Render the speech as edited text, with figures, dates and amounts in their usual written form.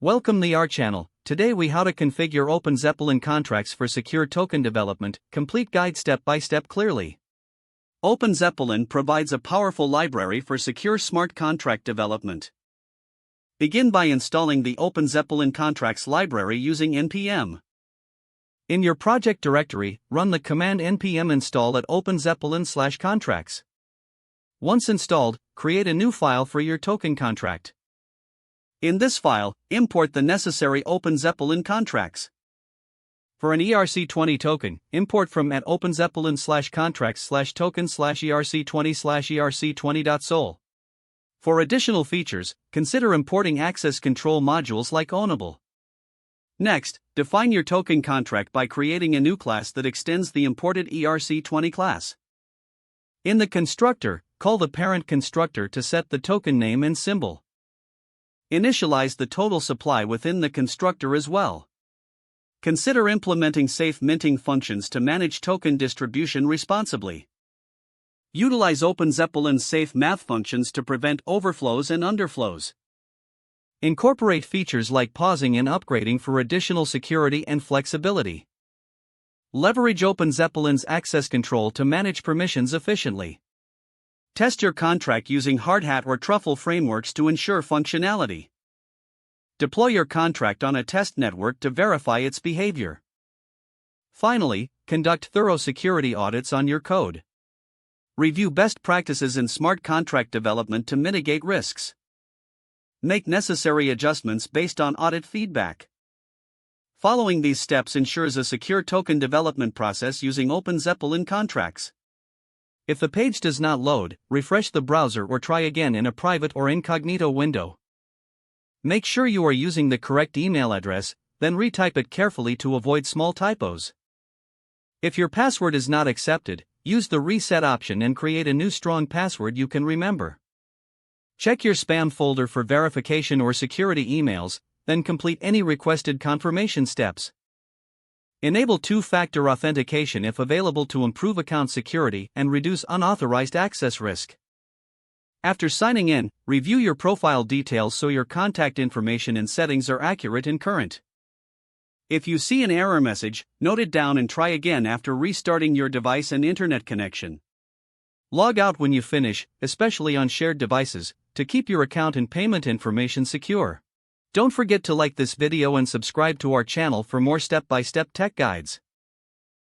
Welcome to our channel. Today we how to configure OpenZeppelin contracts for secure token development, complete guide step by step clearly. OpenZeppelin provides a powerful library for secure smart contract development. Begin by installing the OpenZeppelin contracts library using npm. In your project directory, run the command npm install at openzeppelin/contracts. Once installed, create a new file for your token contract. In this file, import the necessary OpenZeppelin contracts. For an ERC20 token, import from at openzeppelin/contracts/token/erc20/erc20.sol. For additional features, consider importing access control modules like Ownable. Next, define your token contract by creating a new class that extends the imported ERC20 class. In the constructor, call the parent constructor to set the token name and symbol. Initialize the total supply within the constructor as well. Consider implementing safe minting functions to manage token distribution responsibly. Utilize OpenZeppelin's safe math functions to prevent overflows and underflows. Incorporate features like pausing and upgrading for additional security and flexibility. Leverage OpenZeppelin's access control to manage permissions efficiently. Test your contract using Hardhat or Truffle frameworks to ensure functionality. Deploy your contract on a test network to verify its behavior. Finally, conduct thorough security audits on your code. Review best practices in smart contract development to mitigate risks. Make necessary adjustments based on audit feedback. Following these steps ensures a secure token development process using OpenZeppelin contracts. If the page does not load, refresh the browser or try again in a private or incognito window. Make sure you are using the correct email address, then retype it carefully to avoid small typos. If your password is not accepted, use the reset option and create a new strong password you can remember. Check your spam folder for verification or security emails, then complete any requested confirmation steps. Enable two-factor authentication if available to improve account security and reduce unauthorized access risk. After signing in, review your profile details so your contact information and settings are accurate and current. If you see an error message, note it down and try again after restarting your device and internet connection. Log out when you finish, especially on shared devices, to keep your account and payment information secure. Don't forget to like this video and subscribe to our channel for more step-by-step tech guides.